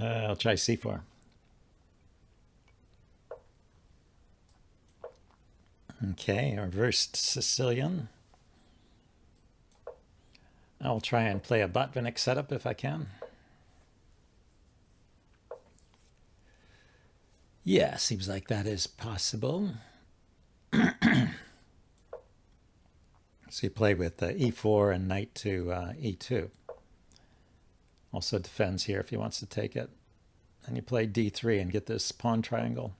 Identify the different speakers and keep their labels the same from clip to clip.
Speaker 1: I'll try c4. Okay, reversed Sicilian. I'll try and play a Botvinnik setup if I can. Yeah, seems like that is possible. So you play with e4 and knight to e2. Also defends here if he wants to take it. And you play d3 and get this pawn triangle.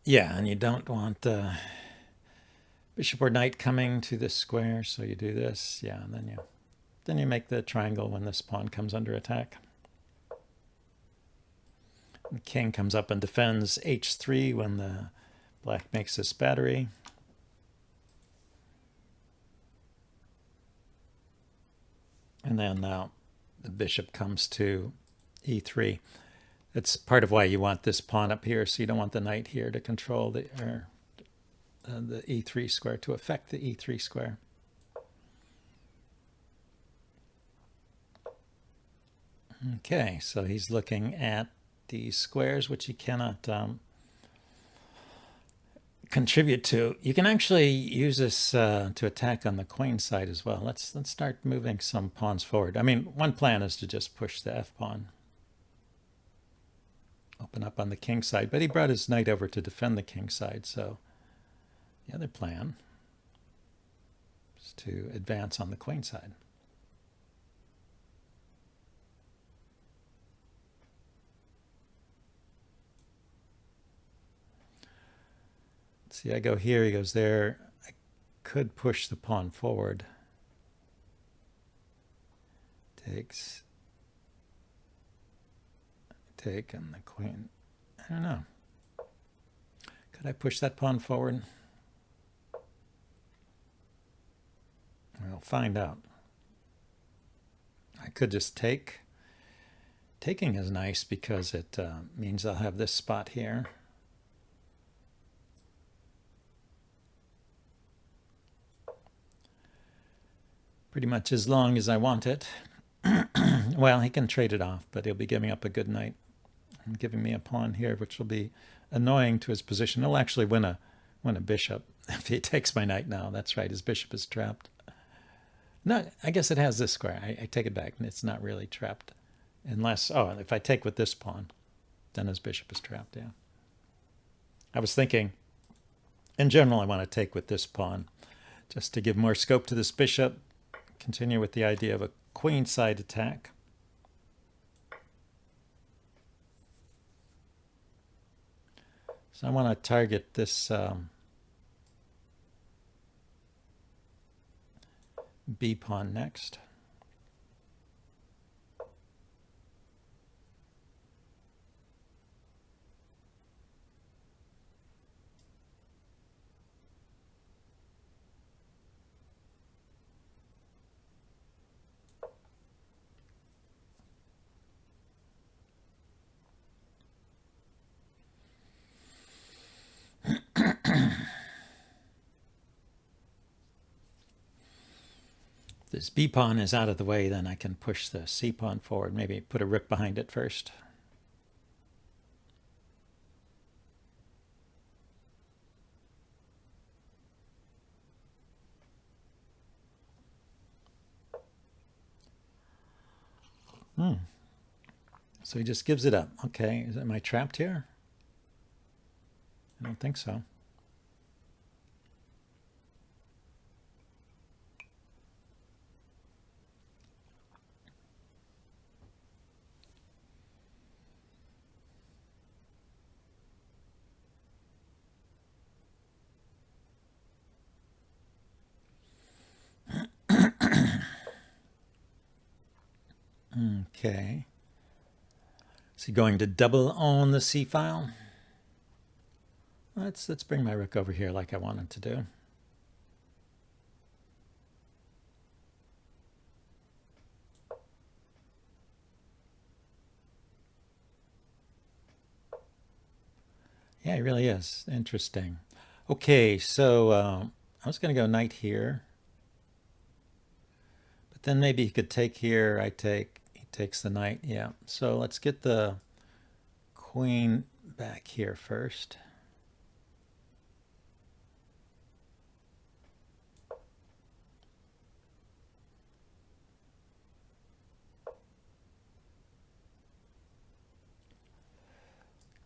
Speaker 1: Yeah, and you don't want bishop or knight coming to this square, so you do this. Yeah, and then you make the triangle when this pawn comes under attack. The king comes up and defends h3 when the black makes this battery. And then now the bishop comes to e3. That's part of why you want this pawn up here, so you don't want the knight here to control the e3 square, to affect the e3 square. Okay, so he's looking at these squares, which he cannot contribute to. You can actually use this to attack on the queen side as well. Let's start moving some pawns forward. I mean, one plan is to just push the f-pawn. Open up on the king side, but he brought his knight over to defend the king side, so the other plan is to advance on the queen side. See, I go here, he goes there. I could push the pawn forward. Takes. Take and the queen. I don't know. Could I push that pawn forward? We'll find out. I could just take. Taking is nice because it means I'll have this spot here. Pretty much as long as I want it. Well, he can trade it off, but he'll be giving up a good knight and giving me a pawn here, which will be annoying to his position. He'll actually win a bishop if he takes my knight now. That's right, his bishop is trapped. No, I guess it has this square. I take it back, and it's not really trapped. Unless, if I take with this pawn, then his bishop is trapped, yeah. I was thinking, in general, I want to take with this pawn, just to give more scope to this bishop, continue with the idea of a queenside attack. So I want to target this B pawn next. This B pawn is out of the way, then I can push the C pawn forward, maybe put a rook behind it first. So he just gives it up. Okay, am I trapped here? I don't think so. Okay. Is he going to double own the C file? Let's bring my rook over here like I wanted to do. Yeah, he really is. Interesting. Okay, so I was going to go knight here, but then maybe he could take here. I take. He takes the knight. Yeah. So let's get the queen back here first.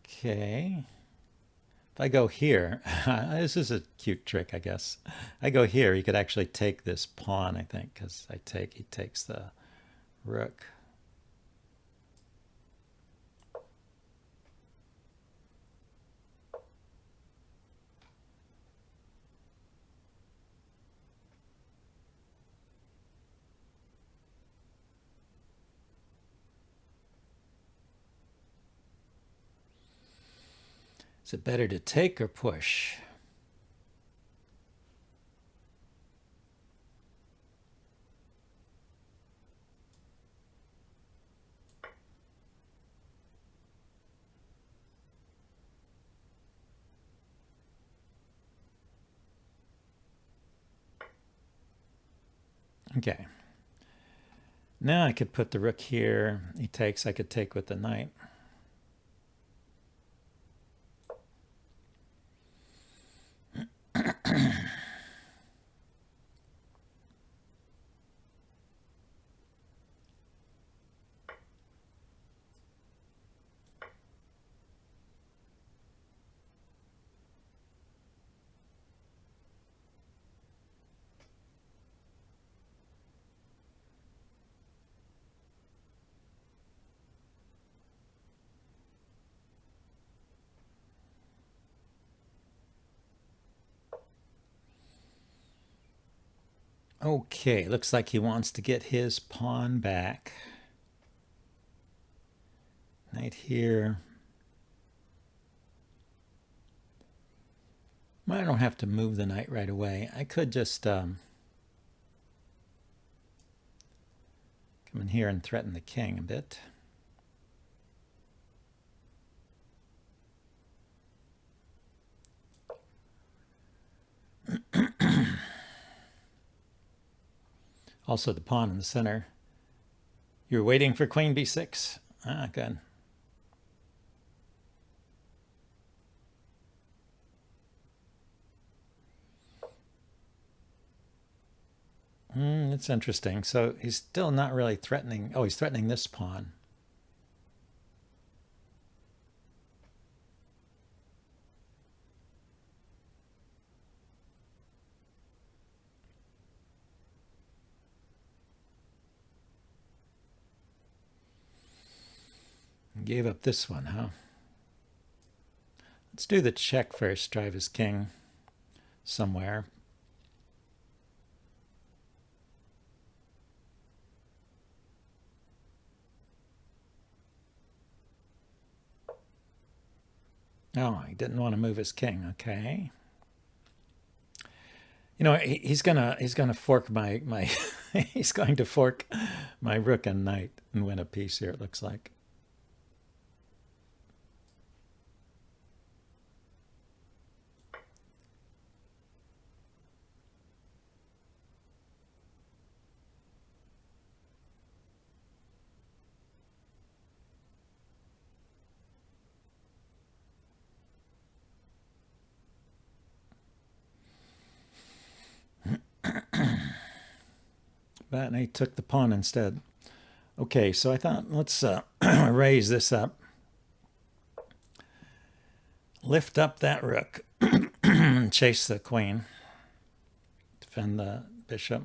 Speaker 1: Okay. If I go here, this is a cute trick, I guess. I go here, he could actually take this pawn, I think, because he takes the rook. Is it better to take or push? Okay. Now I could put the rook here. He takes, I could take with the knight. Okay, looks like he wants to get his pawn back. Knight here. Well, I don't have to move the knight right away. I could just come in here and threaten the king a bit. Also the pawn in the center. You're waiting for queen b6. Ah, good. It's interesting. So he's still not really threatening. Oh, he's threatening this pawn. Gave up this one, huh? Let's do the check first. Drive his king somewhere. Oh, he didn't want to move his king. Okay. You know, he's gonna fork my he's going to fork my rook and knight and win a piece here. It looks like. But he took the pawn instead. Okay, so I thought let's raise this up. Lift up that rook. Chase the queen. Defend the bishop.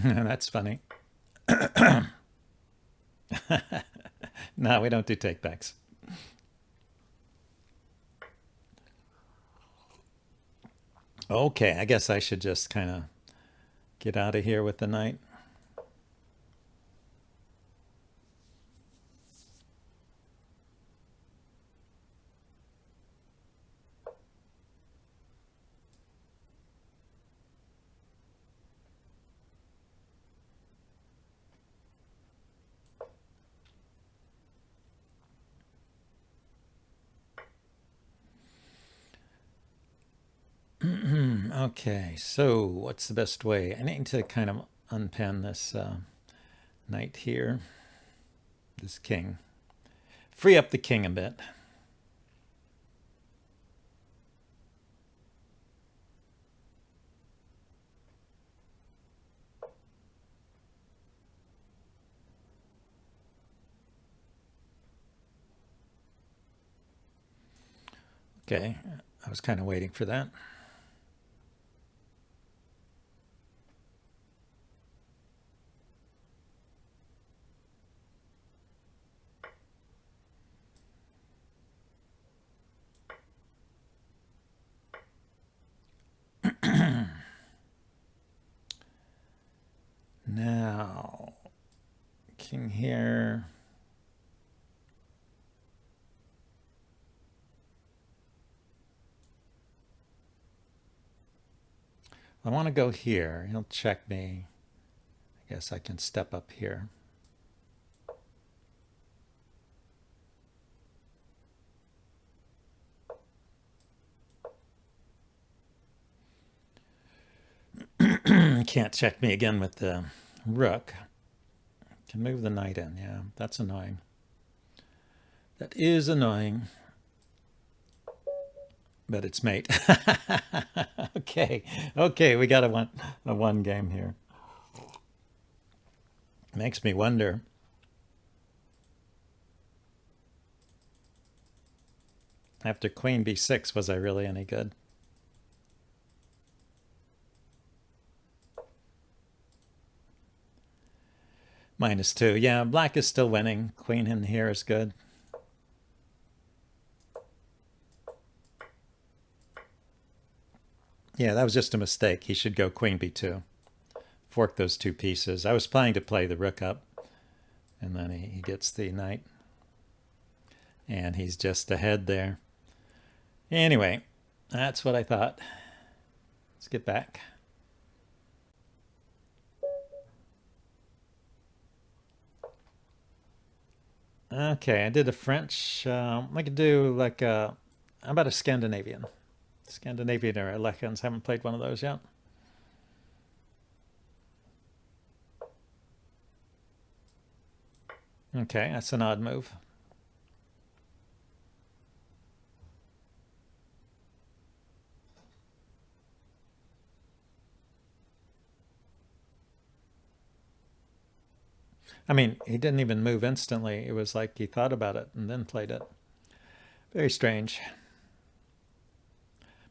Speaker 1: That's funny. No, we don't do takebacks. Okay, I guess I should just kind of get out of here with the knight. Okay, so what's the best way? I need to kind of unpan this knight here, this king. Free up the king a bit. Okay, I was kind of waiting for that. Now, king here. I want to go here. He'll check me. I guess I can step up here. Can't check me again with the rook. Can move the knight in. Yeah, that's annoying. That is annoying. But it's mate. Okay, we got a one game here. Makes me wonder. After queen b6, was I really any good? -2. Yeah, black is still winning. Queen in here is good. Yeah, that was just a mistake. He should go queen b2. Fork those two pieces. I was planning to play the rook up, and then he gets the knight. And he's just ahead there. Anyway, that's what I thought. Let's get back. Okay, I did a French. I could do like how about a Scandinavian? Scandinavian or elections. Haven't played one of those yet. Okay, that's an odd move. I mean, he didn't even move instantly. It was like he thought about it and then played it. Very strange.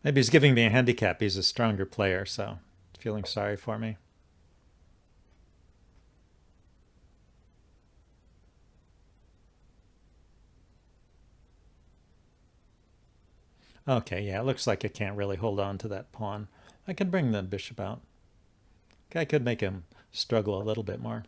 Speaker 1: Maybe he's giving me a handicap. He's a stronger player, so feeling sorry for me. Okay, yeah, it looks like I can't really hold on to that pawn. I could bring the bishop out. Okay, I could make him struggle a little bit more.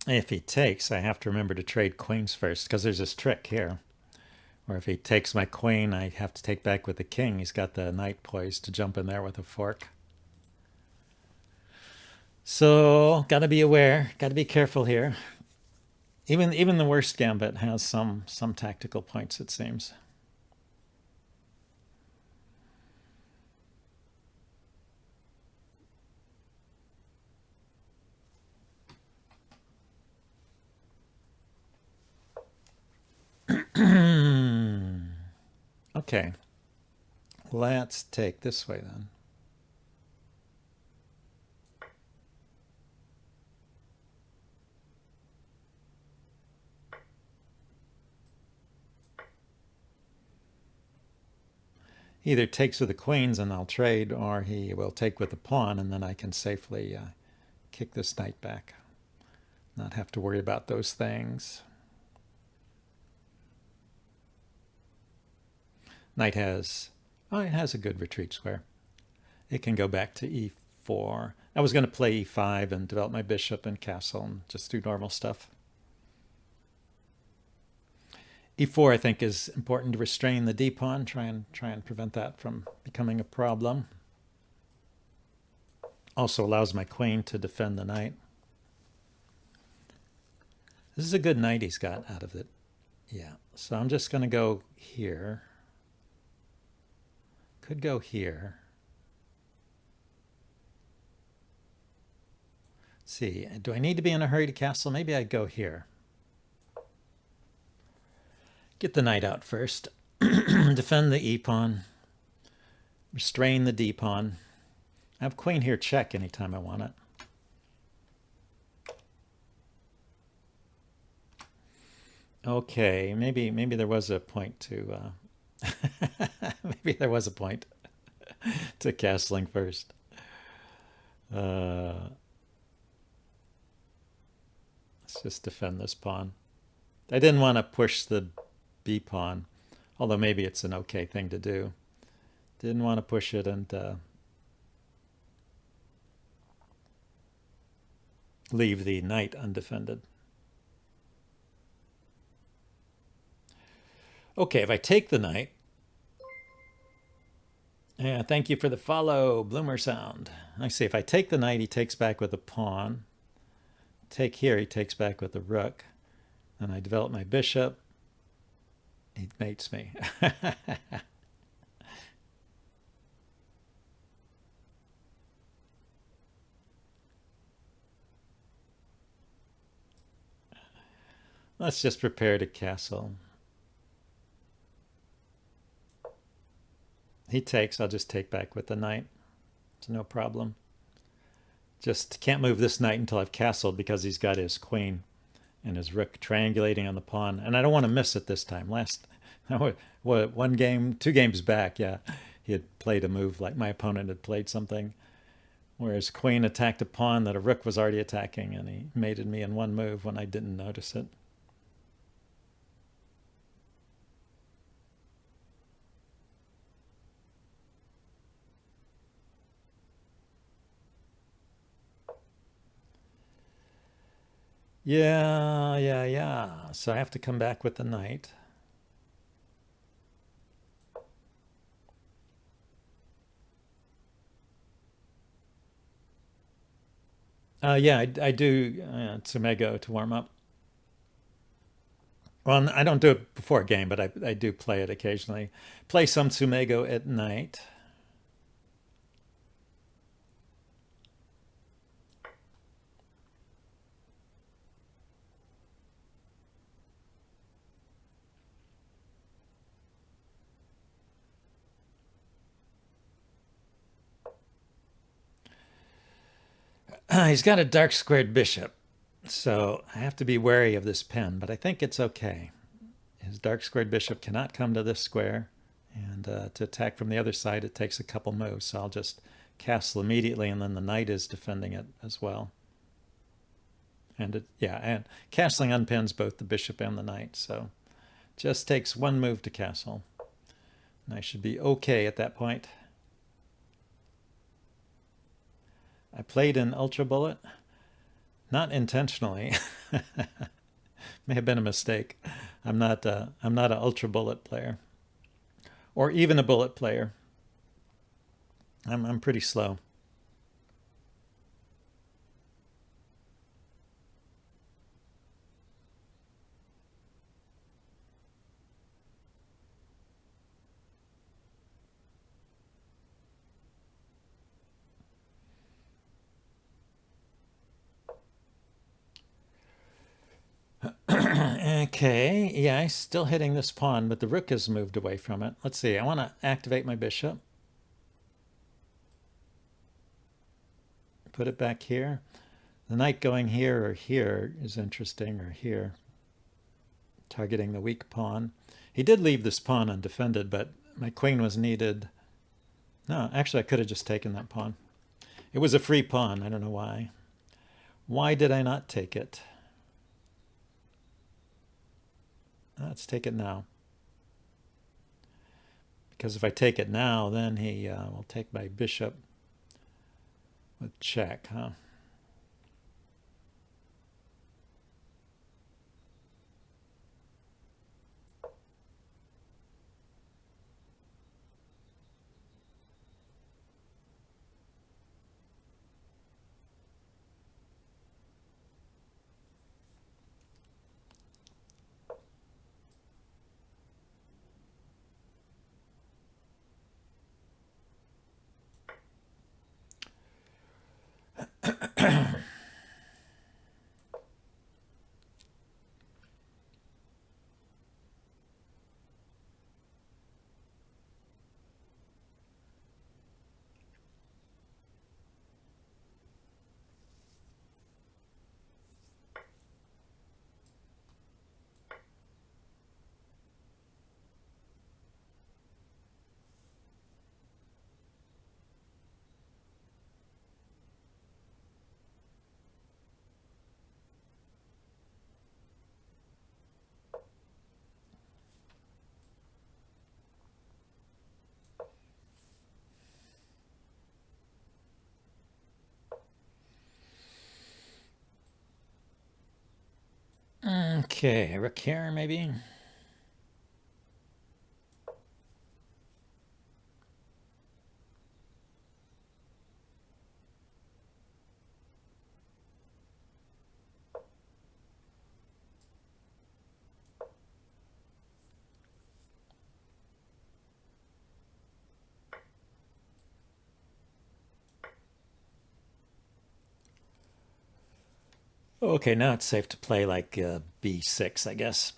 Speaker 1: If he takes, I have to remember to trade queens first, because there's this trick here. Or if he takes my queen, I have to take back with the king. He's got the knight poised to jump in there with a fork. So, gotta be aware, gotta be careful here. Even the worst gambit has some tactical points, it seems. Okay, let's take this way then. He either takes with the queens and I'll trade, or he will take with the pawn and then I can safely kick this knight back. Not have to worry about those things. Knight has, oh, it has a good retreat square. It can go back to e4. I was going to play e5 and develop my bishop and castle and just do normal stuff. e4, I think, is important to restrain the d-pawn, try and prevent that from becoming a problem. Also allows my queen to defend the knight. This is a good knight he's got out of it. Yeah, so I'm just going to go here. Could go here. Let's see, do I need to be in a hurry to castle? Maybe I'd go here. Get the knight out first. Defend the e-pawn. Restrain the d-pawn. I have queen here check anytime I want it. Okay, maybe there was a point to maybe there was a point to castling first. Let's just defend this pawn. I didn't want to push the b pawn, although maybe it's an okay thing to do. Didn't want to push it and leave the knight undefended. Okay, if I take the knight, yeah, thank you for the follow, Bloomer Sound. I see, if I take the knight, he takes back with a pawn. Take here, he takes back with the rook. And I develop my bishop. He mates me. Let's just prepare to castle. He takes, I'll just take back with the knight. It's no problem. Just can't move this knight until I've castled because he's got his queen and his rook triangulating on the pawn. And I don't want to miss it this time. What, 1 game, 2 games back, yeah, he had played a move like my opponent had played something where his queen attacked a pawn that a rook was already attacking, and he mated me in 1 move when I didn't notice it. Yeah. So I have to come back with the knight. Yeah, I do Tsumego to warm up. Well, I don't do it before a game, but I do play it occasionally. Play some Tsumego at night. He's got a dark squared bishop, so I have to be wary of this pen, but I think it's okay. His dark squared bishop cannot come to this square, and to attack from the other side, it takes a couple moves, so I'll just castle immediately, and then the knight is defending it as well. And and castling unpins both the bishop and the knight, so just takes 1 move to castle. And I should be okay at that point. I played an ultra bullet, not intentionally. May have been a mistake. I'm not an ultra bullet player, or even a bullet player. I'm pretty slow. Okay, yeah, he's still hitting this pawn, but the rook has moved away from it. Let's see, I want to activate my bishop. Put it back here. The knight going here or here is interesting, or here. Targeting the weak pawn. He did leave this pawn undefended, but my queen was needed. No, actually I could have just taken that pawn. It was a free pawn, I don't know why. Why did I not take it? Let's take it now. Because if I take it now, then he will take my bishop. with check, huh? Okay, rook here maybe. Okay, now it's safe to play like b6, I guess.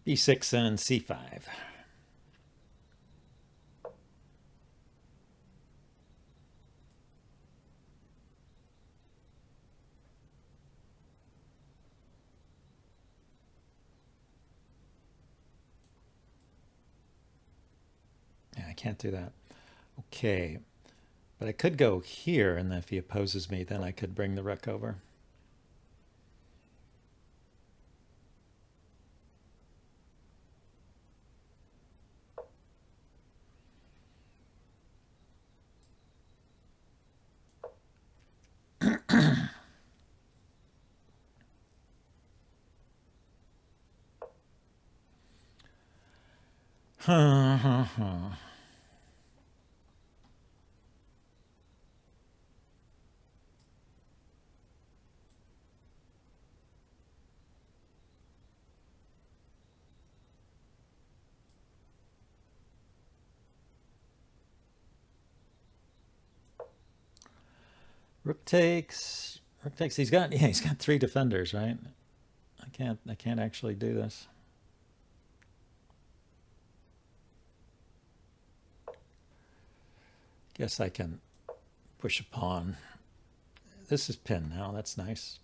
Speaker 1: b6 and c5. Yeah, I can't do that. Okay, but I could go here, and if he opposes me, then I could bring the rook over. Rook takes. Rook takes. He's got three defenders, right? I can't actually do this. Guess I can push a pawn. This is pin now. That's nice.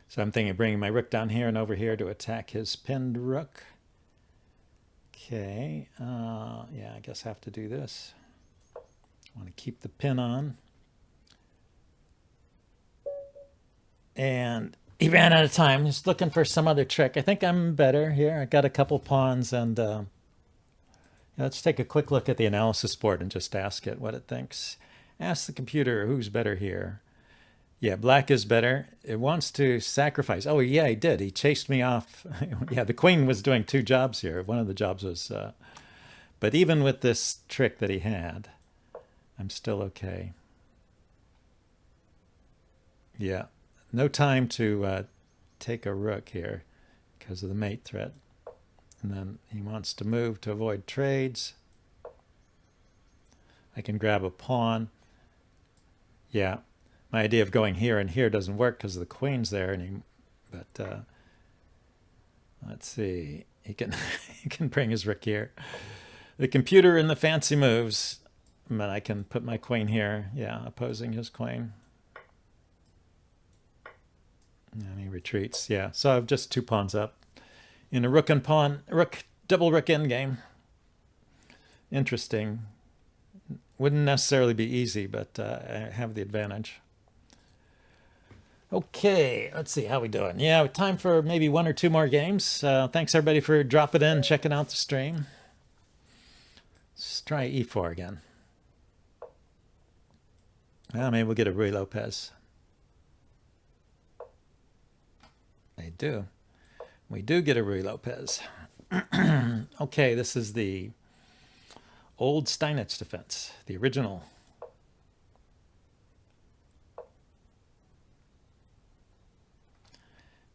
Speaker 1: So I'm thinking of bringing my rook down here and over here to attack his pinned rook. Okay, yeah, I guess I have to do this. I want to keep the pin on. And he ran out of time. Just looking for some other trick. I think I'm better here. I got a couple pawns, and let's take a quick look at the analysis board and just ask it what it thinks. Ask the computer who's better here. Yeah, black is better. It wants to sacrifice. Oh, yeah, he did. He chased me off. Yeah, the queen was doing two jobs here. One of the jobs was... but even with this trick that he had, I'm still okay. Yeah, no time to take a rook here because of the mate threat. And then he wants to move to avoid trades. I can grab a pawn. Yeah. My idea of going here and here doesn't work because the queen's there. But let's Let's see. He can he can bring his rook here. The computer in the fancy moves. But I can put my queen here. Yeah, opposing his queen. And he retreats. Yeah, so I've just 2 pawns up in a rook and pawn, double rook endgame. Interesting. Wouldn't necessarily be easy, but I have the advantage. Okay, let's see how we doing. Yeah, time for maybe 1 or 2 more games. Thanks everybody for dropping in, checking out the stream. Let's try e4 again. Well, maybe we'll get a Ruy Lopez. They do. We do get a Ruy Lopez. Okay, this is the old Steinitz defense, the original.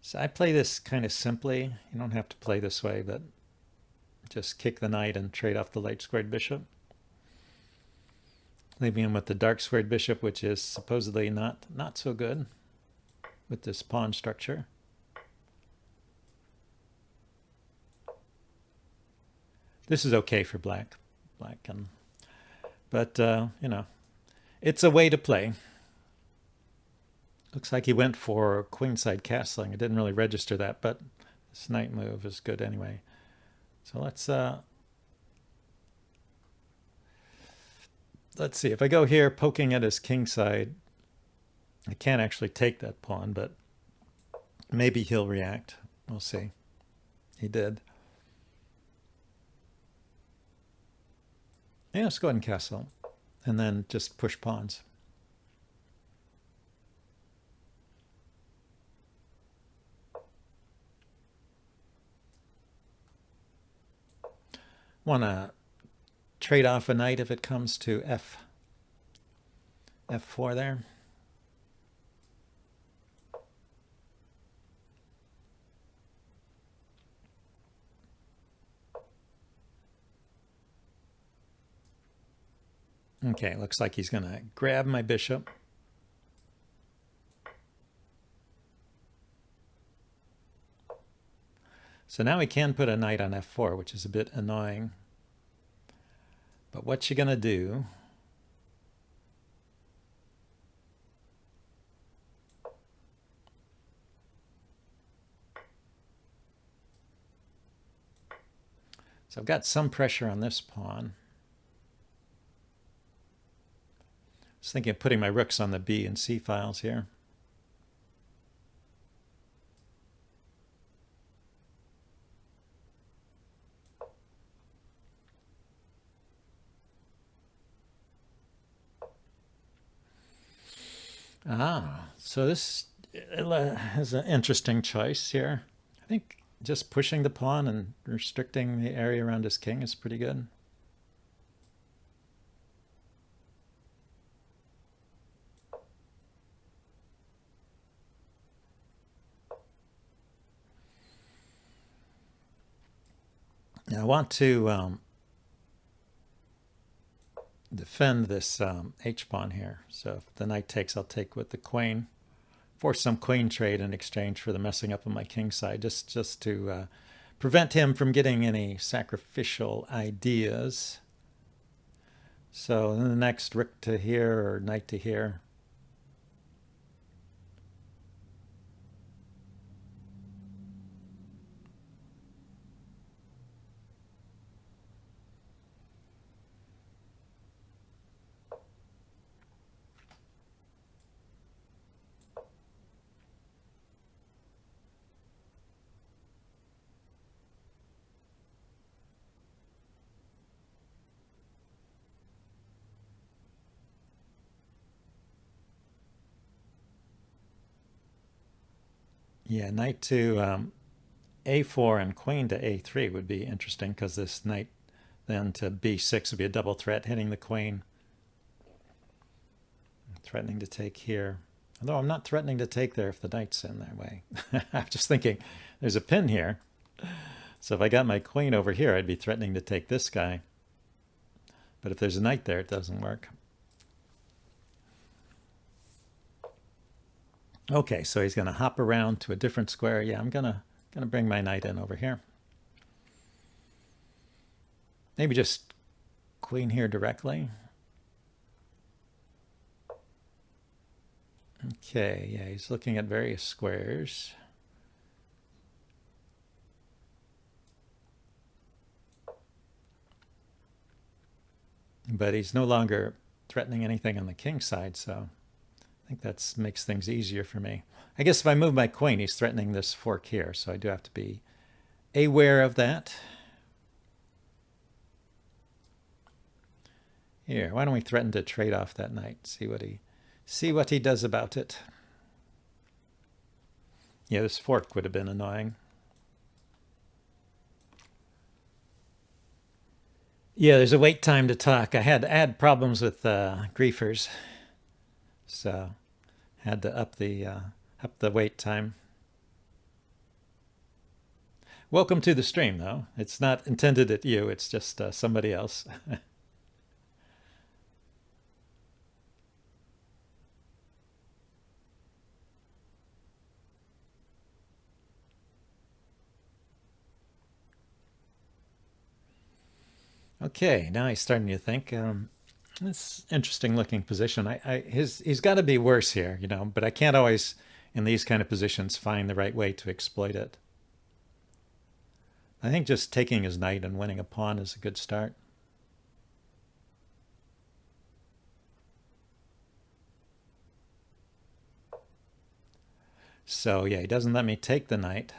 Speaker 1: So I play this kind of simply. You don't have to play this way, but just kick the knight and trade off the light squared bishop. Leaving him with the dark squared bishop, which is supposedly not so good with this pawn structure. This is okay for black, but you know, it's a way to play. Looks like he went for queenside castling. I didn't really register that, but this knight move is good anyway. So let's see. If I go here, poking at his king side, I can't actually take that pawn, but maybe he'll react. We'll see. He did. Yeah, let's go ahead and castle, and then just push pawns. Want to trade off a knight if it comes to f4 there. Okay, looks like he's going to grab my bishop. So now he can put a knight on f4, which is a bit annoying. But what's she going to do? So I've got some pressure on this pawn. I was thinking of putting my rooks on the B and C files here. So this is an interesting choice here. I think just pushing the pawn and restricting the area around his king is pretty good. Now I want to defend this h-pawn here. So if the knight takes, I'll take with the queen. Force some queen trade in exchange for the messing up of my king side, just to prevent him from getting any sacrificial ideas. So then the next rook to here or knight to here. Yeah, knight to a4 and queen to a3 would be interesting, because this knight then to b6 would be a double threat, hitting the queen. Threatening to take here. Although I'm not threatening to take there if the knight's in that way. I'm just thinking there's a pin here. So if I got my queen over here, I'd be threatening to take this guy. But if there's a knight there, it doesn't work. Okay, so he's going to hop around to a different square. Yeah, I'm gonna going to bring my knight in over here. Maybe just queen here directly. Okay, yeah, he's looking at various squares. But he's no longer threatening anything on the king side, so I think that makes things easier for me. I guess if I move my queen, he's threatening this fork here, so I do have to be aware of that. Here, why don't we threaten to trade off that knight? See what he does about it. Yeah, this fork would have been annoying. Yeah, there's a wait time to talk. I had problems with griefers, so had to up the wait time. Welcome to the stream, though. It's not intended at you. It's just somebody else. Okay, now he's starting to think. It's interesting looking position. He's got to be worse here, you know, but I can't always, in these kind of positions, find the right way to exploit it. I think just taking his knight and winning a pawn is a good start. So yeah, he doesn't let me take the knight.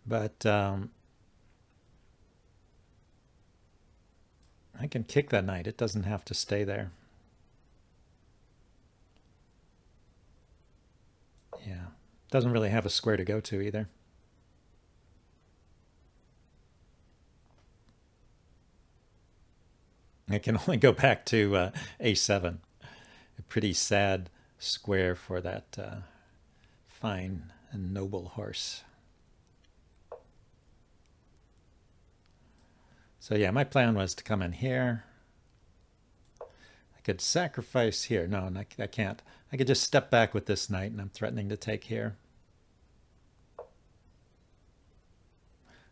Speaker 1: But I can kick that knight. It doesn't have to stay there. Yeah, doesn't really have a square to go to either. I can only go back to a7. A pretty sad square for that fine and noble horse. So yeah, my plan was to come in here. I could sacrifice here. No, I can't. I could just step back with this knight, and I'm threatening to take here.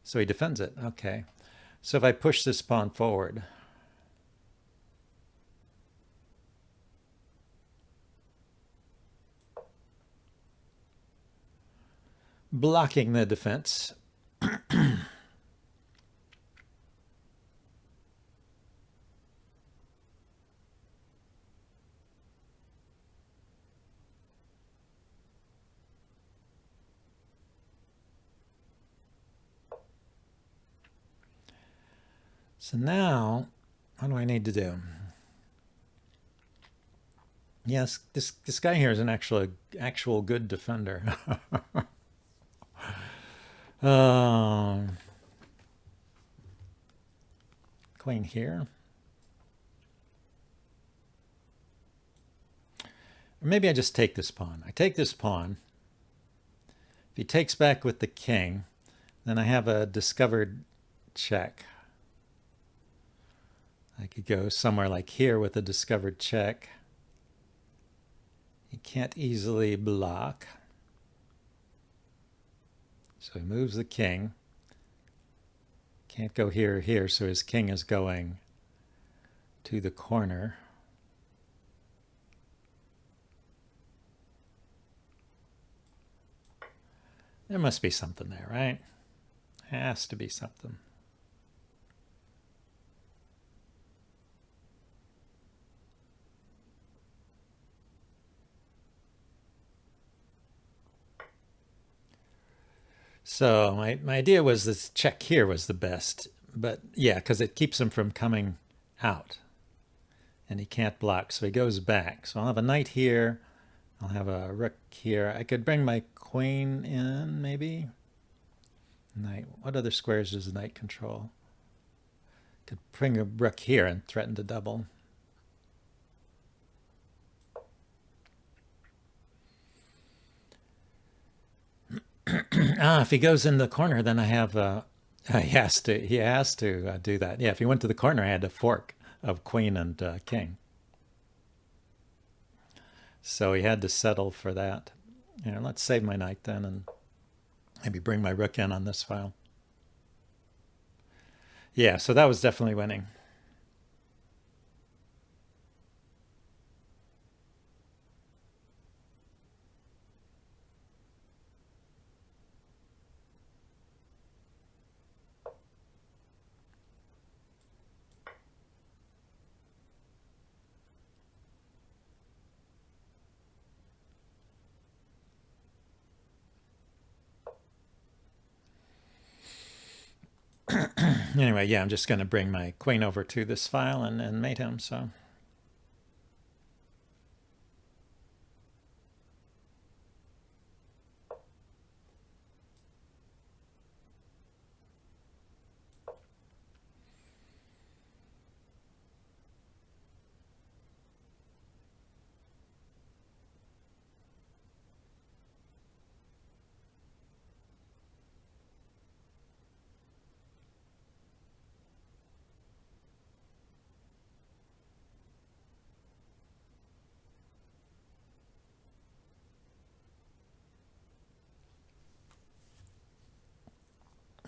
Speaker 1: So he defends it. Okay. So if I push this pawn forward, blocking the defense. So now, what do I need to do? Yes, this guy here is an actual good defender. Queen here. Or maybe I just take this pawn. I take this pawn. If he takes back with the king, then I have a discovered check. I could go somewhere like here with a discovered check. He can't easily block. So he moves the king. Can't go here or here, so his king is going to the corner. There must be something there, right? Has to be something. So my idea was this check here was the best, but yeah, because it keeps him from coming out. And he can't block, so he goes back. So I'll have a knight here. I'll have a rook here. I could bring my queen in, maybe. Knight. What other squares does the knight control? Could bring a rook here and threaten to double. If he goes in the corner, then I have he has to do that. Yeah, if he went to the corner, I had a fork of queen and king. So he had to settle for that. Let's save my knight then and Maybe bring my rook in on this file. Yeah, so that was definitely winning. Anyway, yeah, I'm just going to bring my queen over to this file and mate him, so...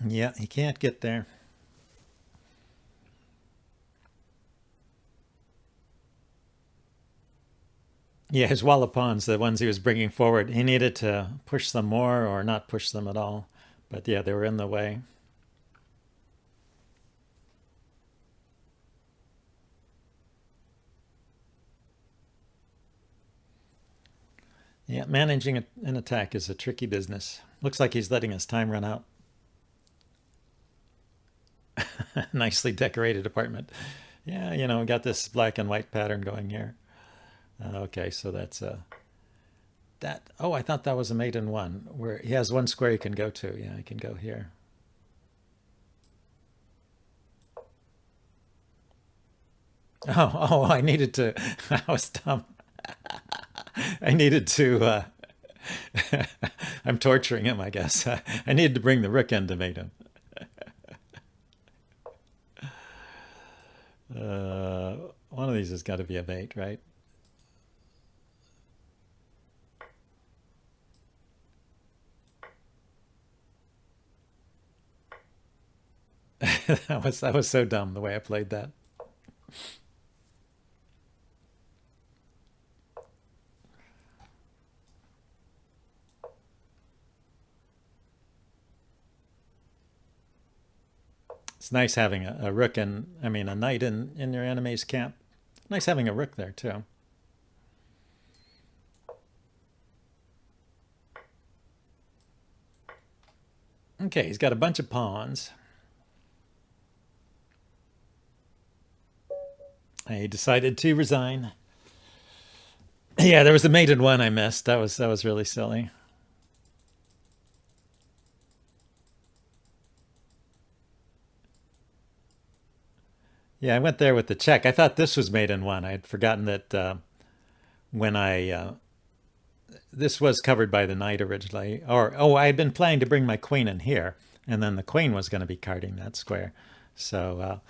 Speaker 1: Yeah, he can't get there. Yeah, his wall of pawns, the ones he was bringing forward, he needed to push them more or not push them at all. But yeah, they were in the way. Yeah, managing an attack is a tricky business. Looks like he's letting his time run out. Nicely decorated apartment. Yeah, you know, we got this black and white pattern going here. Okay, so that's that. Oh, I thought that was a mate in one, where he has one square he can go to. Yeah, he can go here. Oh, I needed to. I was dumb. I needed to. I'm torturing him, I guess. I needed to bring the rook in to mate him. One of these has got to be a mate, right? that was so dumb the way I played that. It's nice having a rook and I mean a knight in your enemy's camp. Nice having a rook there too. Okay, he's got a bunch of pawns. He decided to resign. Yeah, there was a mate in one I missed. That was really silly. Yeah, I went there with the check. I thought this was mate in one. I had forgotten that when I this was covered by the knight originally. Or oh, I had been planning to bring my queen in here, and then the queen was going to be carding that square. So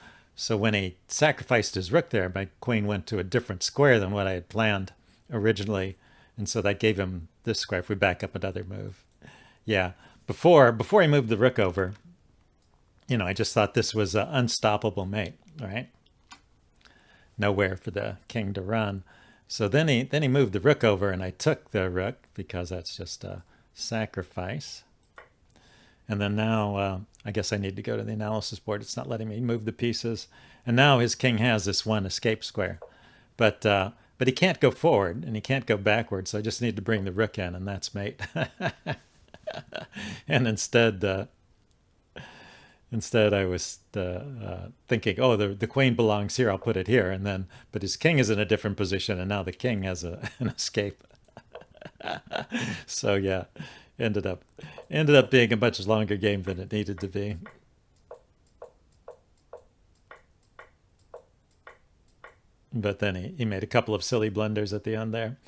Speaker 1: when he sacrificed his rook there, my queen went to a different square than what I had planned originally, and so that gave him this square. If we back up another move, yeah. Before he moved the rook over, you know, I just thought this was an unstoppable mate, right? Nowhere for the king to run. So then he moved the rook over, and I took the rook because that's just a sacrifice. And then now I guess I need to go to the analysis board. It's not letting me move the pieces. And now his king has this one escape square, but he can't go forward and he can't go backward. So I just need to bring the rook in, and that's mate. And instead, I was thinking, oh, the queen belongs here. I'll put it here, and then, but his king is in a different position, and now the king has an escape. So yeah, ended up being a much longer game than it needed to be. But then he made a couple of silly blunders at the end there.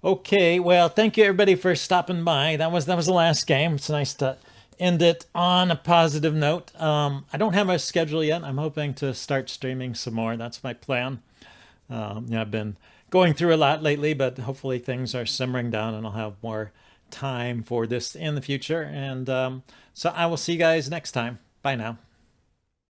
Speaker 1: Okay, well, thank you everybody for stopping by. That was the last game. It's nice to end it on a positive note. I don't have a schedule yet. I'm hoping to start streaming some more. That's my plan. I've been going through a lot lately, but hopefully things are simmering down and I'll have more time for this in the future. And so I will see you guys next time. Bye now.